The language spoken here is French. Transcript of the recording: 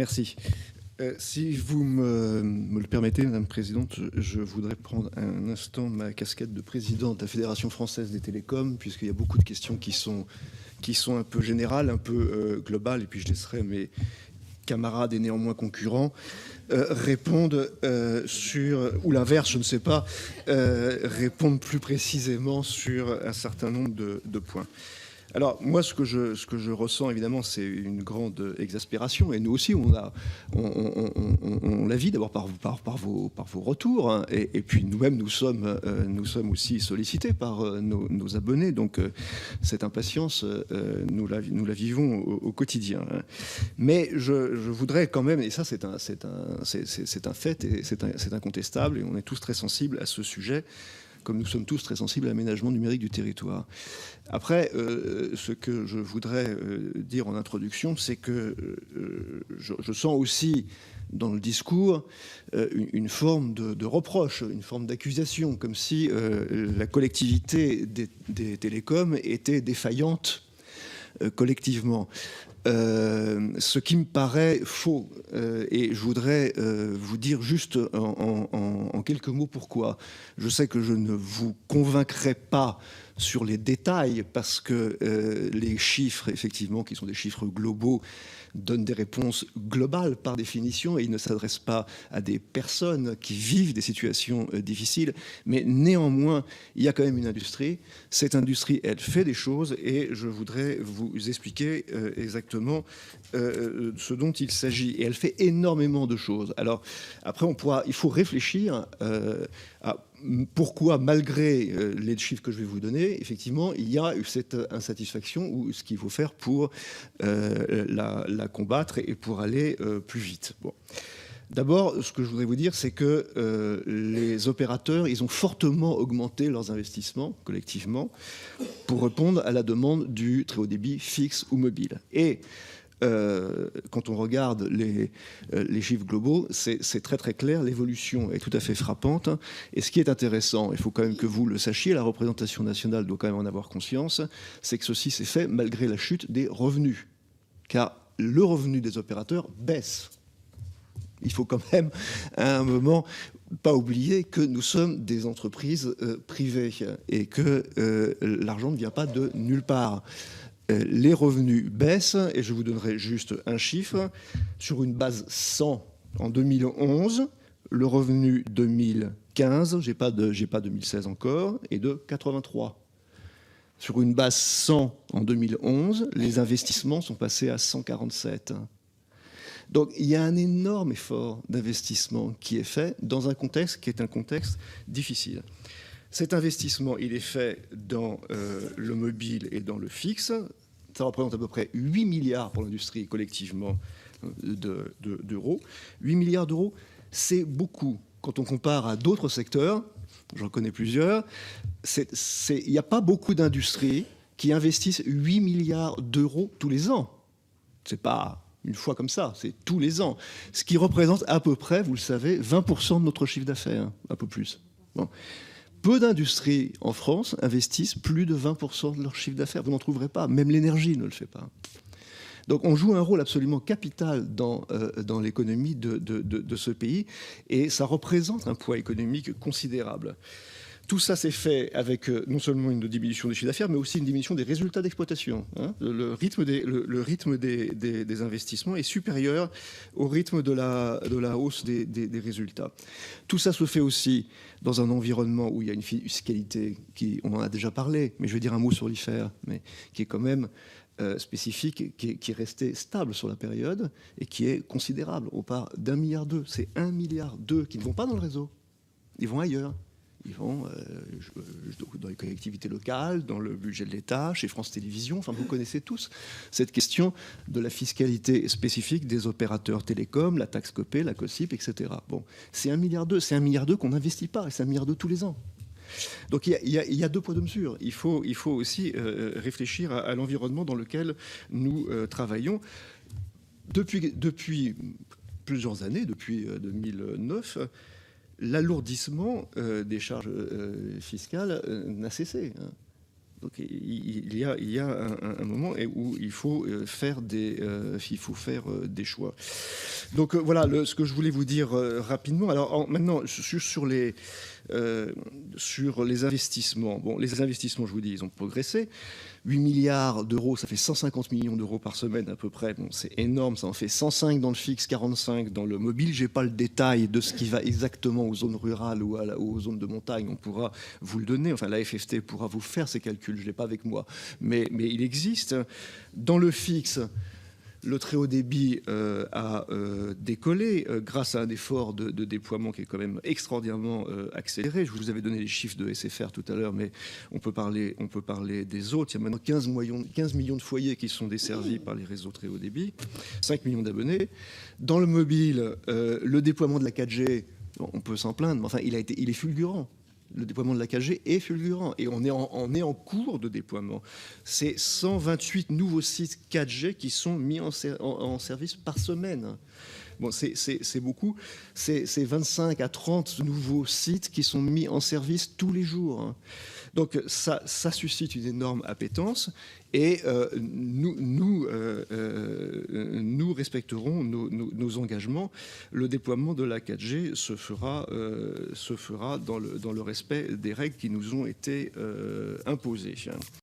Merci. Si vous me le permettez, Madame la Présidente, je voudrais prendre un instant ma casquette de président de la Fédération française des télécoms, puisqu'il y a beaucoup de questions qui sont un peu générales, un peu globales, et puis je laisserai mes camarades et néanmoins concurrents répondre sur, ou l'inverse, je ne sais pas, répondre plus précisément sur un certain nombre de points. Alors, moi, ce que je ressens, évidemment, c'est une grande exaspération. Et nous aussi, on la vit d'abord par vos retours. Hein, et puis, nous-mêmes, nous sommes aussi sollicités par nos abonnés. Donc, cette impatience, nous la vivons au quotidien. Hein. Mais je voudrais quand même, et ça, c'est un fait, et c'est incontestable, et on est tous très sensibles à ce sujet, comme nous sommes tous très sensibles à l'aménagement numérique du territoire. Après, ce que je voudrais dire en introduction, c'est que je sens aussi dans le discours une forme de reproche, une forme d'accusation, comme si la collectivité des télécoms était défaillante collectivement. Ce qui me paraît faux, et je voudrais vous dire juste en quelques mots pourquoi. Je sais que je ne vous convaincrai pas sur les détails, parce que les chiffres, effectivement, qui sont des chiffres globaux, donnent des réponses globales par définition, et ils ne s'adressent pas à des personnes qui vivent des situations difficiles. Mais néanmoins, il y a quand même une industrie. Cette industrie, elle fait des choses, et je voudrais vous expliquer exactement ce dont il s'agit. Et elle fait énormément de choses. Alors, après, il faut réfléchir à pourquoi, malgré les chiffres que je vais vous donner, effectivement, il y a cette insatisfaction, ou ce qu'il faut faire pour la combattre et pour aller plus vite. Bon. D'abord, ce que je voudrais vous dire, c'est que les opérateurs, ils ont fortement augmenté leurs investissements collectivement pour répondre à la demande du très haut débit fixe ou mobile. Et quand on regarde les chiffres globaux, c'est très très clair, l'évolution est tout à fait frappante. Et ce qui est intéressant, il faut quand même que vous le sachiez, la représentation nationale doit quand même en avoir conscience, c'est que ceci s'est fait malgré la chute des revenus. Car le revenu des opérateurs baisse. Il faut quand même, à un moment, pas oublier que nous sommes des entreprises privées et que l'argent ne vient pas de nulle part. Les revenus baissent, et je vous donnerai juste un chiffre. Sur une base 100 en 2011, le revenu 2015, j'ai pas 2016 encore, est de 83. Sur une base 100 en 2011, les investissements sont passés à 147. Donc il y a un énorme effort d'investissement qui est fait dans un contexte qui est un contexte difficile. Cet investissement, il est fait dans le mobile et dans le fixe. Ça représente à peu près 8 milliards pour l'industrie collectivement d'euros. 8 milliards d'euros, c'est beaucoup. Quand on compare à d'autres secteurs, j'en connais plusieurs, il n'y a pas beaucoup d'industries qui investissent 8 milliards d'euros tous les ans. C'est pas une fois comme ça, c'est tous les ans. Ce qui représente à peu près, vous le savez, 20% de notre chiffre d'affaires, un peu plus. Bon. Peu d'industries en France investissent plus de 20% de leur chiffre d'affaires. Vous n'en trouverez pas. Même l'énergie ne le fait pas. Donc on joue un rôle absolument capital dans l'économie de ce pays, et ça représente un poids économique considérable. Tout ça s'est fait avec non seulement une diminution des chiffres d'affaires, mais aussi une diminution des résultats d'exploitation. Hein. Le rythme des investissements est supérieur au rythme de la hausse des résultats. Tout ça se fait aussi dans un environnement où il y a une fiscalité on en a déjà parlé, mais je vais dire un mot sur l'IFER, mais qui est quand même spécifique, qui est resté stable sur la période et qui est considérable. On part d'1,2 milliard. C'est 1,2 milliard qui ne vont pas dans le réseau. Ils vont ailleurs. Ils vont dans les collectivités locales, dans le budget de l'État, chez France Télévisions. Enfin, vous connaissez tous cette question de la fiscalité spécifique des opérateurs télécoms, la taxe Copé, la COSIP, etc. Bon, c'est 1,2 milliard. C'est 1,2 milliard qu'on n'investit pas, et c'est 1,2 milliard tous les ans. Donc il y a deux poids, deux mesures. Il faut aussi réfléchir à l'environnement dans lequel nous travaillons. Depuis plusieurs années, depuis 2009, l'alourdissement des charges fiscales n'a cessé. Hein. Donc il y a un moment où il faut faire des choix. Donc voilà ce que je voulais vous dire rapidement. Alors maintenant sur les investissements. Bon, les investissements, je vous dis, ils ont progressé. 8 milliards d'euros, ça fait 150 millions d'euros par semaine à peu près. Bon, c'est énorme, ça en fait 105 dans le fixe, 45 dans le mobile. J'ai pas le détail de ce qui va exactement aux zones rurales ou aux zones de montagne. On pourra vous le donner. Enfin, la FFT pourra vous faire ces calculs. Je l'ai pas avec moi, mais il existe. Dans le fixe, le très haut débit a décollé grâce à un effort de déploiement qui est quand même extraordinairement accéléré. Je vous avais donné les chiffres de SFR tout à l'heure, mais on peut parler des autres. Il y a maintenant 15 millions de foyers qui sont desservis par les réseaux très haut débit, 5 millions d'abonnés. Dans le mobile, le déploiement de la 4G, on peut s'en plaindre, mais enfin, il est fulgurant. Le déploiement de la 4G est fulgurant et on est en cours de déploiement. C'est 128 nouveaux sites 4G qui sont mis en service par semaine. Bon, c'est beaucoup. C'est 25 à 30 nouveaux sites qui sont mis en service tous les jours. Donc ça suscite une énorme appétence et nous respecterons nos engagements. Le déploiement de la 4G se fera dans le respect des règles qui nous ont été imposées.